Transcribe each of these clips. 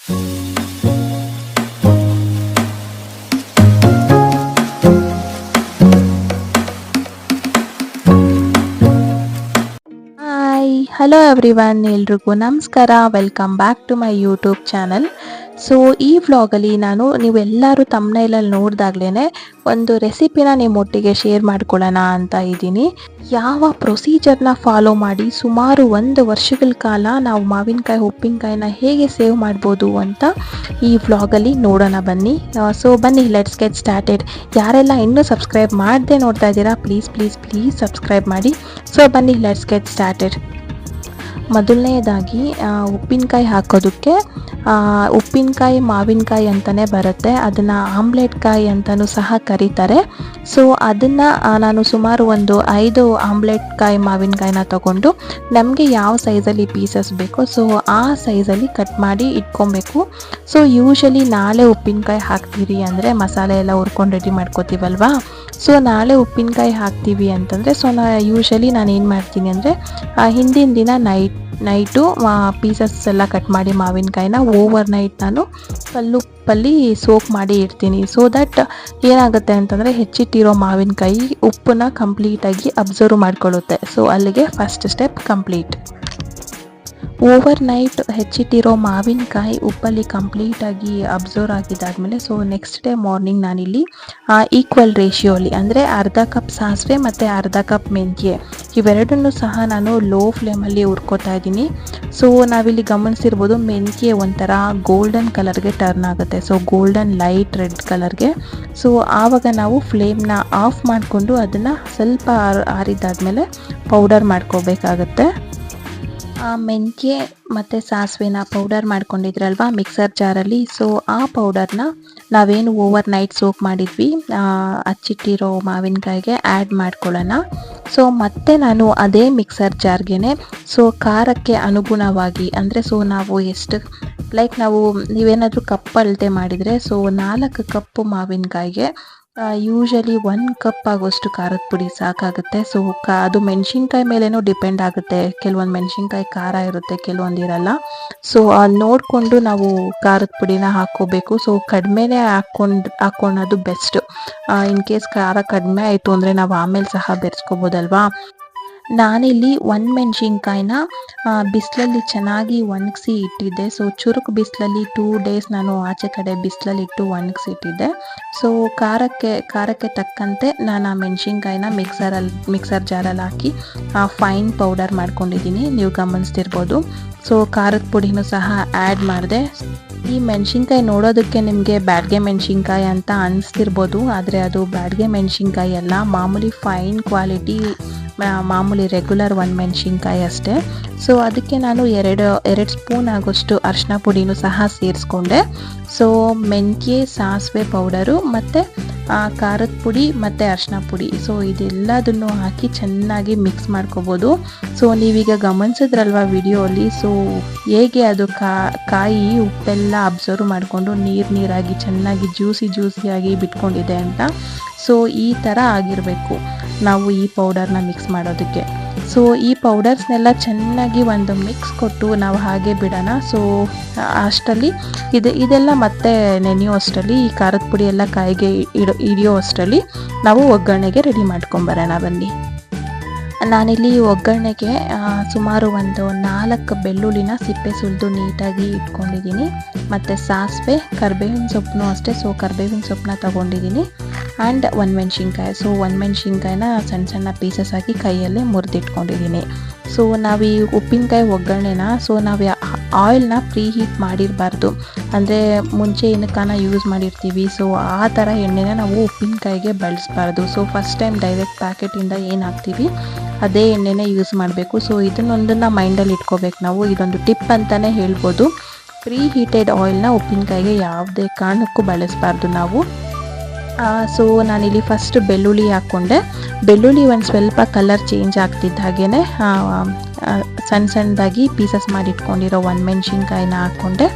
Hi hello everyone, ಎಲ್ರಿಗೂ ನಮಸ್ಕಾರ. Welcome back to my YouTube channel. So ಈ ವ್ಲಾಗಲ್ಲಿ ನಾನು ನೀವೆಲ್ಲರೂ ತಮ್ನೈಲಲ್ಲಿ ನೋಡಿದಾಗ್ಲೇ ಒಂದು ರೆಸಿಪಿನ ನಿಮ್ಮೊಟ್ಟಿಗೆ ಶೇರ್ ಮಾಡ್ಕೊಳ್ಳೋಣ ಅಂತ ಇದ್ದೀನಿ. ಯಾವ ಪ್ರೊಸೀಜರ್ನ ಫಾಲೋ ಮಾಡಿ ಸುಮಾರು 1 ವರ್ಷಗಳ ಕಾಲ ನಾವು ಮಾವಿನಕಾಯಿ ಉಪ್ಪಿನಕಾಯಿನ ಹೇಗೆ ಸೇವ್ ಮಾಡ್ಬೋದು ಅಂತ ಈ ವ್ಲಾಗಲ್ಲಿ ನೋಡೋಣ ಬನ್ನಿ. ಸೊ ಬನ್ನಿ, ಲೆಟ್ಸ್ ಗೆಟ್ ಸ್ಟಾರ್ಟೆಡ್. ಯಾರೆಲ್ಲ ಇನ್ನೂ ಸಬ್ಸ್ಕ್ರೈಬ್ ಮಾಡದೆ ನೋಡ್ತಾ ಇದ್ದೀರಾ, ಪ್ಲೀಸ್ ಪ್ಲೀಸ್ ಪ್ಲೀಸ್ ಸಬ್ಸ್ಕ್ರೈಬ್ ಮಾಡಿ. ಸೊ ಬನ್ನಿ, ಲೆಟ್ಸ್ ಗೆಟ್ ಸ್ಟಾರ್ಟೆಡ್. ಮೊದಲನೇದಾಗಿ ಉಪ್ಪಿನಕಾಯಿ ಹಾಕೋದಕ್ಕೆ ಉಪ್ಪಿನಕಾಯಿ ಮಾವಿನಕಾಯಿ ಅಂತಲೇ ಬರುತ್ತೆ, ಅದನ್ನು ಆಮ್ಲೆಟ್ ಕಾಯಿ ಅಂತಲೂ ಸಹ ಕರೀತಾರೆ. ಸೊ ಅದನ್ನು ನಾನು ಸುಮಾರು ಒಂದು 5 ಆಮ್ಲೆಟ್ ಕಾಯಿ ಮಾವಿನಕಾಯಿನ ತಗೊಂಡು ನಮಗೆ ಯಾವ ಸೈಜಲ್ಲಿ ಪೀಸಸ್ ಬೇಕೋ ಸೊ ಆ ಸೈಜಲ್ಲಿ ಕಟ್ ಮಾಡಿ ಇಟ್ಕೊಬೇಕು. ಸೊ ಯೂಶಲಿ ನಾಳೆ ಉಪ್ಪಿನಕಾಯಿ ಹಾಕ್ತೀರಿ ಅಂದರೆ ಮಸಾಲೆ ಎಲ್ಲ ಹುರ್ಕೊಂಡು ರೆಡಿ ಮಾಡ್ಕೋತೀವಲ್ವಾ. ಸೊ ನಾಳೆ ಉಪ್ಪಿನಕಾಯಿ ಹಾಕ್ತೀವಿ ಅಂತಂದರೆ ಸೊ ಯೂಶಲಿ ನಾನು ಏನು ಮಾಡ್ತೀನಿ ಅಂದರೆ ಹಿಂದಿನ ದಿನ ನೈಟು ಪೀಸಸ್ ಎಲ್ಲ ಕಟ್ ಮಾಡಿ ಮಾವಿನಕಾಯಿನ ಓವರ್ ನೈಟ್ ನಾನು ಕಲ್ಲುಪ್ಪಲ್ಲಿ ಸೋಕ್ ಮಾಡಿ ಇಡ್ತೀನಿ. ಸೊ ದಟ್ ಏನಾಗುತ್ತೆ ಅಂತಂದರೆ ಹೆಚ್ಚಿಟ್ಟಿರೋ ಮಾವಿನಕಾಯಿ ಉಪ್ಪನ್ನ ಕಂಪ್ಲೀಟಾಗಿ ಅಬ್ಸರ್ವ್ ಮಾಡ್ಕೊಳ್ಳುತ್ತೆ. ಸೊ ಅಲ್ಲಿಗೆ first step complete. Overnight ಹೆಚ್ಚಿಟ್ಟಿರೋ ಮಾವಿನಕಾಯಿ ಉಪ್ಪಲ್ಲಿ ಕಂಪ್ಲೀಟಾಗಿ ಅಬ್ಸರ್ವ್ ಆಗಿದ್ದಾದಮೇಲೆ ಸೊ ನೆಕ್ಸ್ಟ್ ಡೇ ಮಾರ್ನಿಂಗ್ ನಾನಿಲ್ಲಿ ಈಕ್ವಲ್ ರೇಷಿಯೋಲಿ ಅಂದರೆ ಅರ್ಧ ಕಪ್ ಸಾಸಿವೆ ಮತ್ತು ಅರ್ಧ ಕಪ್ ಮೆಂತ್ಯ ಇವೆರಡನ್ನೂ ಸಹ ನಾನು ಲೋ ಫ್ಲೇಮಲ್ಲಿ ಹುರ್ಕೋತಾ ಇದ್ದೀನಿ. ಸೊ ನಾವಿಲ್ಲಿ ಗಮನಿಸಿರ್ಬೋದು ಮೆಂತ್ಯ ಒಂಥರ ಗೋಲ್ಡನ್ ಕಲರ್ಗೆ ಟರ್ನ್ ಆಗುತ್ತೆ, ಸೊ ಗೋಲ್ಡನ್ ಲೈಟ್ ರೆಡ್ ಕಲರ್ಗೆ. ಸೊ ಆವಾಗ ನಾವು ಫ್ಲೇಮ್ನ ಆಫ್ ಮಾಡಿಕೊಂಡು ಅದನ್ನು ಸ್ವಲ್ಪ ಆರಿದಾದ್ಮೇಲೆ ಪೌಡರ್ ಮಾಡ್ಕೋಬೇಕಾಗತ್ತೆ. ಮೆಂತ್ಯ ಮತ್ತು ಸಾಸಿವೆನ ಪೌಡರ್ ಮಾಡ್ಕೊಂಡಿದ್ರಲ್ವ ಮಿಕ್ಸರ್ ಜಾರಲ್ಲಿ, ಸೊ ಆ ಪೌಡರ್ನ ನಾವೇನು ಓವರ್ ನೈಟ್ ಸೋಕ್ ಮಾಡಿದ್ವಿ ಹಚ್ಚಿಟ್ಟಿರೋ ಮಾವಿನಕಾಯಿಗೆ ಆ್ಯಡ್ ಮಾಡ್ಕೊಳ್ಳೋಣ. ಸೊ ಮತ್ತೆ ನಾನು ಅದೇ ಮಿಕ್ಸರ್ ಜಾರ್ಗೆ ಸೊ ಖಾರಕ್ಕೆ ಅನುಗುಣವಾಗಿ ಅಂದರೆ ಸೊ ನಾವು ಎಷ್ಟು ನಾವು ನೀವೇನಾದರೂ ಕಪ್ ಅಳತೆ ಮಾಡಿದರೆ ಸೊ 4 ಕಪ್ಪು ಮಾವಿನಕಾಯಿಗೆ ಯೂಶಲಿ 1 ಕಪ್ ಆಗೋಷ್ಟು ಖಾರದ ಪುಡಿ ಸಾಕಾಗುತ್ತೆ. ಸೊ ಅದು ಮೆಣಸಿನ್ಕಾಯಿ ಮೇಲೇನೂ ಡಿಪೆಂಡ್ ಆಗುತ್ತೆ, ಕೆಲವೊಂದು ಮೆಣಸಿನ್ಕಾಯಿ ಖಾರ ಇರುತ್ತೆ, ಕೆಲವೊಂದು ಇರಲ್ಲ. ಸೊ ಅಲ್ಲಿ ನೋಡಿಕೊಂಡು ನಾವು ಖಾರದ ಪುಡಿನ ಹಾಕ್ಕೋಬೇಕು. ಸೊ ಕಡಿಮೆನೇ ಹಾಕ್ಕೊಳ್ಳೋದು ಬೆಸ್ಟ್. ಇನ್ ಕೇಸ್ ಖಾರ ಕಡಿಮೆ ಆಯಿತು ಅಂದರೆ ನಾವು ಆಮೇಲೆ ಸಹ ಬೆರೆಸ್ಕೋಬೋದಲ್ವಾ. ನಾನಿಲ್ಲಿ 1 ಮೆಣಸಿನ್ಕಾಯಿನ ಬಿಸಿಲಲ್ಲಿ ಚೆನ್ನಾಗಿ ಒಣಗಿಸಿ ಇಟ್ಟಿದ್ದೆ. ಸೊ ಚುರುಕು ಬಿಸಿಲಲ್ಲಿ 2 ಡೇಸ್ ನಾನು ಆಚೆ ಕಡೆ ಬಿಸಿಲಲ್ಲಿಟ್ಟು ಒಣಗಿಸಿ ಇಟ್ಟಿದ್ದೆ. ಸೊ ಖಾರಕ್ಕೆ ತಕ್ಕಂತೆ ನಾನು ಆ ಮೆಣಸಿನ್ಕಾಯಿನ ಮಿಕ್ಸರ್ ಜಾರಲ್ಲಿ ಹಾಕಿ ಫೈನ್ ಪೌಡರ್ ಮಾಡ್ಕೊಂಡಿದ್ದೀನಿ, ನೀವು ಗಮನಿಸ್ತಿರ್ಬೋದು. ಸೊ ಖಾರದ ಪುಡಿನೂ ಸಹ ಆ್ಯಡ್ ಮಾಡಿದೆ. ಈ ಮೆಣಸಿನ್ಕಾಯಿ ನೋಡೋದಕ್ಕೆ ನಿಮಗೆ ಬ್ಯಾಡ್ಗೆ ಮೆಣಸಿನ್ಕಾಯಿ ಅಂತ ಅನಿಸ್ತಿರ್ಬೋದು, ಆದರೆ ಅದು ಬ್ಯಾಡ್ಗೆ ಮೆಣಸಿನ್ಕಾಯಿ ಅಲ್ಲ, ಮಾಮೂಲಿ ಫೈನ್ ಕ್ವಾಲಿಟಿ ಮಾಮೂಲಿ ರೆಗ್ಯುಲರ್ 1 ಮೆಣಸಿನ್ಕಾಯಿ ಅಷ್ಟೇ. ಸೊ ಅದಕ್ಕೆ ನಾನು 2 ಸ್ಪೂನ್ ಆಗೋಷ್ಟು ಅರಿಶಿನ ಪುಡಿನೂ ಸಹ ಸೇರಿಸ್ಕೊಂಡೆ. ಸೊ ಮೆಂತ್ಯ ಸಾಸಿವೆ ಪೌಡರು ಮತ್ತು ಖಾರದ ಪುಡಿ ಮತ್ತು ಅರಿಶಿನ ಪುಡಿ ಸೊ ಇದೆಲ್ಲದನ್ನು ಹಾಕಿ ಚೆನ್ನಾಗಿ ಮಿಕ್ಸ್ ಮಾಡ್ಕೋಬೋದು. ಸೊ ನೀವೀಗ ಗಮನಿಸಿದ್ರಲ್ವ ವಿಡಿಯೋಲಿ ಸೊ ಹೇಗೆ ಅದು ಕಾಯಿ ಉಪ್ಪೆಲ್ಲ ಅಬ್ಸರ್ವ್ ಮಾಡಿಕೊಂಡು ನೀರಾಗಿ ಚೆನ್ನಾಗಿ ಜ್ಯೂಸಿಯಾಗಿ ಬಿಟ್ಕೊಂಡಿದೆ ಅಂತ. ಸೊ ಈ ಥರ ಆಗಿರಬೇಕು ನಾವು ಈ ಪೌಡರ್ನ ಮಿಕ್ಸ್ ಮಾಡೋದಕ್ಕೆ. ಸೊ ಈ ಪೌಡರ್ಸ್ನೆಲ್ಲ ಚೆನ್ನಾಗಿ ಒಂದು ಮಿಕ್ಸ್ ಕೊಟ್ಟು ನಾವು ಹಾಗೆ ಬಿಡೋಣ. ಸೊ ಅಷ್ಟರಲ್ಲಿ ಇದೆಲ್ಲ ಮತ್ತೆ ನೆನೆಯೋ ಅಷ್ಟರಲ್ಲಿ ಈ ಖಾರದ ಪುಡಿ ಎಲ್ಲ ಕಾಯಿಗೆ ಹಿಡಿಯೋ ಅಷ್ಟರಲ್ಲಿ ನಾವು ಒಗ್ಗರಣೆಗೆ ರೆಡಿ ಮಾಡ್ಕೊಂಬರೋಣ ಬನ್ನಿ. ನಾನಿಲ್ಲಿ ಒಗ್ಗರಣೆಗೆ ಸುಮಾರು ಒಂದು 4 ಬೆಳ್ಳುಳ್ಳಿನ ಸಿಪ್ಪೆ ಸುಲಿದು ನೀಟಾಗಿ ಇಟ್ಕೊಂಡಿದ್ದೀನಿ. ಮತ್ತು ಸಾಸಿವೆ, ಕರಿಬೇವಿನ ಸೊಪ್ಪು ಅಷ್ಟೇ. ಸೊ ಕರಿಬೇವಿನ ಸೊಪ್ಪನ್ನ ತೊಗೊಂಡಿದ್ದೀನಿ ಆ್ಯಂಡ್ 1 ಮೆಣಸಿನ್ಕಾಯಿ. ಸೊ 1 ಮೆಣಸಿನ್ಕಾಯಿನ ಸಣ್ಣ ಪೀಸಸ್ ಹಾಕಿ ಕೈಯಲ್ಲೇ ಮುರಿದಿಟ್ಕೊಂಡಿದ್ದೀನಿ. ಸೊ ನಾವು ಈ ಉಪ್ಪಿನಕಾಯಿ ಒಗ್ಗರಣೆನ ಸೊ ನಾವು ಆಯಿಲ್ನ ಪ್ರೀ ಹೀಟ್ ಮಾಡಿರಬಾರ್ದು, ಅಂದರೆ ಮುಂಚೆ ಏನಕ್ಕಾನ ಯೂಸ್ ಮಾಡಿರ್ತೀವಿ ಸೊ ಆ ಥರ ಎಣ್ಣೆನ ನಾವು ಉಪ್ಪಿನಕಾಯಿಗೆ ಬಳಸಬಾರ್ದು. ಸೊ ಫಸ್ಟ್ ಟೈಮ್ ಡೈರೆಕ್ಟ್ ಪ್ಯಾಕೆಟಿಂದ ಏನು ಹಾಕ್ತೀವಿ ಅದೇ ಎಣ್ಣೆನೇ ಯೂಸ್ ಮಾಡಬೇಕು. ಸೊ ಇದನ್ನೊಂದನ್ನು ಮೈಂಡಲ್ಲಿ ಇಟ್ಕೋಬೇಕು ನಾವು, ಇದೊಂದು ಟಿಪ್ ಅಂತಲೇ ಹೇಳ್ಬೋದು. ಪ್ರೀ ಹೀಟೆಡ್ ಆಯಿಲ್ನ ಉಪ್ಪಿನಕಾಯಿಗೆ ಯಾವುದೇ ಕಾರಣಕ್ಕೂ ಬಳಸಬಾರ್ದು ನಾವು. ಸೊ ನಾನಿಲ್ಲಿ ಫಸ್ಟ್ ಬೆಳ್ಳುಳ್ಳಿ ಹಾಕ್ಕೊಂಡೆ. ಬೆಳ್ಳುಳ್ಳಿ ಒಂದು ಸ್ವಲ್ಪ ಕಲರ್ ಚೇಂಜ್ ಆಗ್ತಿದ್ದ ಹಾಗೇ ಸಣ್ಣದಾಗಿ ಪೀಸಸ್ ಮಾಡಿ ಇಟ್ಕೊಂಡಿರೋ 1 ಮೆಣಸಿನ್ಕಾಯಿನ ಹಾಕ್ಕೊಂಡೆ.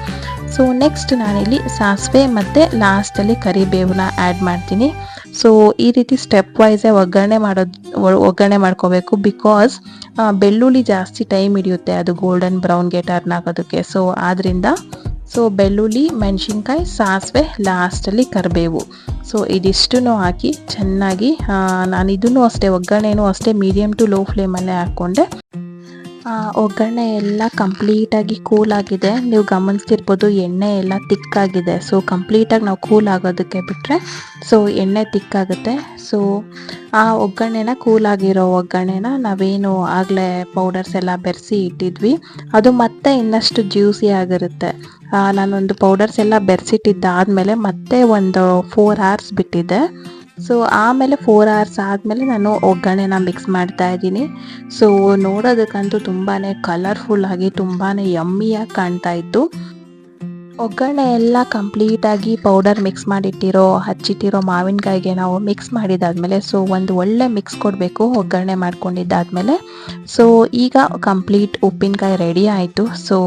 ಸೊ ನೆಕ್ಸ್ಟ್ ನಾನಿಲ್ಲಿ ಸಾಸಿವೆ ಮತ್ತು ಲಾಸ್ಟಲ್ಲಿ ಕರಿಬೇವನ್ನ ಆ್ಯಡ್ ಮಾಡ್ತೀನಿ. ಸೊ ಈ ರೀತಿ ಸ್ಟೆಪ್ ವೈಸೇ ಒಗ್ಗರಣೆ ಮಾಡ್ಕೋಬೇಕು, ಬಿಕಾಸ್ ಬೆಳ್ಳುಳ್ಳಿ ಜಾಸ್ತಿ ಟೈಮ್ ಹಿಡಿಯುತ್ತೆ ಅದು ಗೋಲ್ಡನ್ ಬ್ರೌನ್ಗೆ ಟರ್ನ್ ಆಗೋದಕ್ಕೆ. ಸೊ ಆದ್ದರಿಂದ ಸೊ ಬೆಳ್ಳುಳ್ಳಿ, ಮೆಣಸಿನ್ಕಾಯಿ, ಸಾಸಿವೆ, ಲಾಸ್ಟಲ್ಲಿ ಕರಿಬೇವು. ಸೊ ಇದಿಷ್ಟನ್ನು ಹಾಕಿ ಚೆನ್ನಾಗಿ ನಾನು ಇದನ್ನು ಅಷ್ಟೇ ಒಗ್ಗರಣೆನೂ ಅಷ್ಟೇ ಮೀಡಿಯಮ್ ಟು ಲೋ ಫ್ಲೇಮಲ್ಲೇ ಹಾಕ್ಕೊಂಡೆ. ಒಗ್ಗರಣೆ ಎಲ್ಲ ಕಂಪ್ಲೀಟಾಗಿ ಕೂಲ್ ಆಗಿದೆ. ನೀವು ಗಮನಿಸ್ತಿರ್ಬೋದು ಎಣ್ಣೆ ಎಲ್ಲ ತಿಕ್ಕಾಗಿದೆ. ಸೊ ಕಂಪ್ಲೀಟಾಗಿ ನಾವು ಕೂಲ್ ಆಗೋದಕ್ಕೆ ಬಿಟ್ಟರೆ ಸೊ ಎಣ್ಣೆ ತಿಕ್ಕಾಗುತ್ತೆ. ಸೊ ಆ ಒಗ್ಗರಣೆನ ಕೂಲಾಗಿರೋ ಒಗ್ಗರಣೆನ ನಾವೇನು ಆಗಲೇ ಪೌಡರ್ಸ್ ಎಲ್ಲ ಬೆರೆಸಿ ಇಟ್ಟಿದ್ವಿ ಅದು ಮತ್ತೆ ಇನ್ನಷ್ಟು ಜ್ಯೂಸಿ ಆಗಿರುತ್ತೆ. ನಾನೊಂದು ಪೌಡರ್ಸ್ ಎಲ್ಲ ಬೆರೆಸಿಟ್ಟಿದ್ದಾದಮೇಲೆ ಮತ್ತೆ ಒಂದು 4 hours ಬಿಟ್ಟಿದ್ದೆ. ಸೊ ಆಮೇಲೆ 4 hours ಆದಮೇಲೆ ನಾನು ಒಗ್ಗರಣೆನ ಮಿಕ್ಸ್ ಮಾಡ್ತಾ ಇದ್ದೀನಿ. ಸೊ ನೋಡೋದಕ್ಕಂತೂ ತುಂಬಾ ಕಲರ್ಫುಲ್ಲಾಗಿ ತುಂಬಾ ಯಮ್ಮಿಯಾಗಿ ಕಾಣ್ತಾ ಇತ್ತು. ಒಗ್ಗರಣೆ ಎಲ್ಲ ಕಂಪ್ಲೀಟಾಗಿ ಪೌಡರ್ ಮಿಕ್ಸ್ ಮಾಡಿಟ್ಟಿರೋ ಹಚ್ಚಿಟ್ಟಿರೋ ಮಾವಿನಕಾಯಿಗೆ ನಾವು ಮಿಕ್ಸ್ ಮಾಡಿದಾದ್ಮೇಲೆ ಸೊ ಒಂದು ಒಳ್ಳೆ ಮಿಕ್ಸ್ ಕೊಡಬೇಕು ಒಗ್ಗರಣೆ ಮಾಡ್ಕೊಂಡಿದ್ದಾದಮೇಲೆ. ಸೊ ಈಗ ಕಂಪ್ಲೀಟ್ ಉಪ್ಪಿನಕಾಯಿ ರೆಡಿ ಆಯಿತು. ಸೊ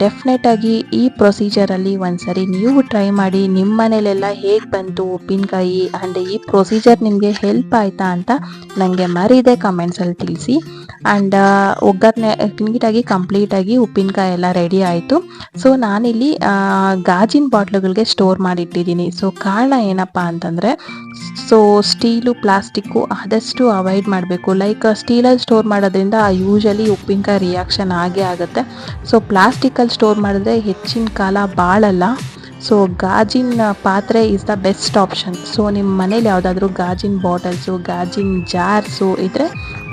ಡೆಫಿನೆಟಾಗಿ ಈ ಪ್ರೊಸೀಜರಲ್ಲಿ ಒಂದ್ಸರಿ ನೀವು ಟ್ರೈ ಮಾಡಿ. ನಿಮ್ಮ ಮನೇಲೆಲ್ಲ ಹೇಗೆ ಬಂತು ಉಪ್ಪಿನಕಾಯಿ ಆ್ಯಂಡ್ ಈ ಪ್ರೊಸೀಜರ್ ನಿಮಗೆ ಹೆಲ್ಪ್ ಆಯಿತಾ ಅಂತ ನನಗೆ ಮರೀದೆ ಕಮೆಂಟ್ಸಲ್ಲಿ ತಿಳಿಸಿ. ಆ್ಯಂಡ್ ಒಗ್ಗರಣೆ ನೀಟಾಗಿ ಕಂಪ್ಲೀಟಾಗಿ ಉಪ್ಪಿನಕಾಯಿ ಎಲ್ಲ ರೆಡಿ ಆಯಿತು. ಸೊ ನಾನಿಲ್ಲಿ ಗಾಜಿನ ಬಾಟ್ಲುಗಳಿಗೆ ಸ್ಟೋರ್ ಮಾಡಿಟ್ಟಿದ್ದೀನಿ. ಸೊ ಕಾರಣ ಏನಪ್ಪ ಅಂತಂದರೆ ಸೊ ಸ್ಟೀಲು ಪ್ಲಾಸ್ಟಿಕ್ಕು ಆದಷ್ಟು ಅವಾಯ್ಡ್ ಮಾಡಬೇಕು. ಲೈಕ್ ಸ್ಟೀಲಲ್ಲಿ ಸ್ಟೋರ್ ಮಾಡೋದ್ರಿಂದ ಯೂಶಲಿ ಉಪ್ಪಿನಕಾಯಿ ರಿಯಾಕ್ಷನ್ ಆಗೇ ಆಗುತ್ತೆ. ಸೊ ಪ್ಲಾಸ್ಟಿಕಲ್ಲಿ ಸ್ಟೋರ್ ಮಾಡಿದ್ರೆ ಹೆಚ್ಚಿನ ಕಾಲ ಬಾಳಲ್ಲ. ಸೊ ಗಾಜಿನ ಪಾತ್ರೆ is the best option. So ನಿಮ್ಮ ಮನೇಲಿ ಯಾವುದಾದ್ರೂ ಗಾಜಿನ ಬಾಟಲ್ಸು ಗಾಜಿನ ಜಾರ್ಸು ಇದ್ದರೆ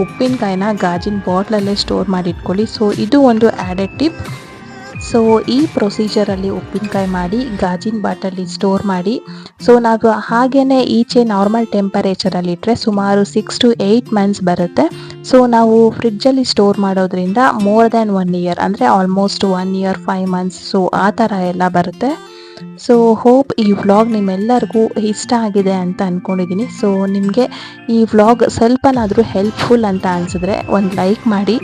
ಉಪ್ಪಿನಕಾಯಿನ ಗಾಜಿನ ಬಾಟ್ಲಲ್ಲೇ ಸ್ಟೋರ್ ಮಾಡಿ ಇಟ್ಕೊಳ್ಳಿ. ಸೊ ಇದು ಒಂದು ಆ್ಯಡೆಡ್ ಟಿಪ್. ಸೊ ಈ ಪ್ರೊಸೀಜರಲ್ಲಿ ಉಪ್ಪಿನಕಾಯಿ ಮಾಡಿ ಗಾಜಿನ ಬಾಟಲಿ ಸ್ಟೋರ್ ಮಾಡಿ. ಸೊ ನಾವು ಹಾಗೇ ಈಚೆ ನಾರ್ಮಲ್ ಟೆಂಪರೇಚರಲ್ಲಿಟ್ಟರೆ ಸುಮಾರು 6 to 8 months ಬರುತ್ತೆ. ಸೊ ನಾವು ಫ್ರಿಡ್ಜಲ್ಲಿ ಸ್ಟೋರ್ ಮಾಡೋದ್ರಿಂದ ಮೋರ್ ದ್ಯಾನ್ 1 year ಅಂದರೆ ಆಲ್ಮೋಸ್ಟ್ 1 year 5 months ಸೊ ಆ ಥರ ಎಲ್ಲ ಬರುತ್ತೆ. ಸೊ ಹೋಪ್ ಈ ವ್ಲಾಗ್ ನಿಮ್ಮೆಲ್ಲರಿಗೂ ಇಷ್ಟ ಆಗಿದೆ ಅಂತ ಅಂದ್ಕೊಂಡಿದ್ದೀನಿ. ಸೊ ನಿಮಗೆ ಈ ವ್ಲಾಗ್ ಸ್ವಲ್ಪನಾದರೂ ಹೆಲ್ಪ್ಫುಲ್ ಅಂತ ಅನಿಸಿದ್ರೆ ಒಂದು ಲೈಕ್ ಮಾಡಿ.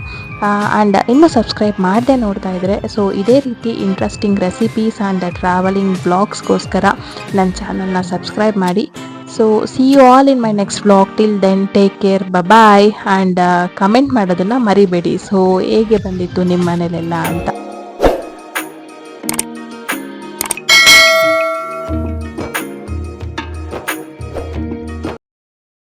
ಆ್ಯಂಡ್ ಇನ್ನೂ ಸಬ್ಸ್ಕ್ರೈಬ್ ಮಾಡದೆ ನೋಡ್ತಾ ಇದ್ದರೆ ಸೊ ಇದೇ ರೀತಿ ಇಂಟ್ರೆಸ್ಟಿಂಗ್ ರೆಸಿಪೀಸ್ ಆ್ಯಂಡ್ ಟ್ರಾವೆಲಿಂಗ್ ವ್ಲಾಗ್ಸ್ಗೋಸ್ಕರ ನನ್ನ ಚಾನಲ್ನ ಸಬ್ಸ್ಕ್ರೈಬ್ ಮಾಡಿ. So see you all in my next vlog. Till then take care, bye. And comment ಮಾಡೋದನ್ನು ಮರಿಬೇಡಿ. ಸೊ ಹೇಗೆ ಬಂದಿತ್ತು ನಿಮ್ಮ ಮನೇಲೆಲ್ಲ ಅಂತ.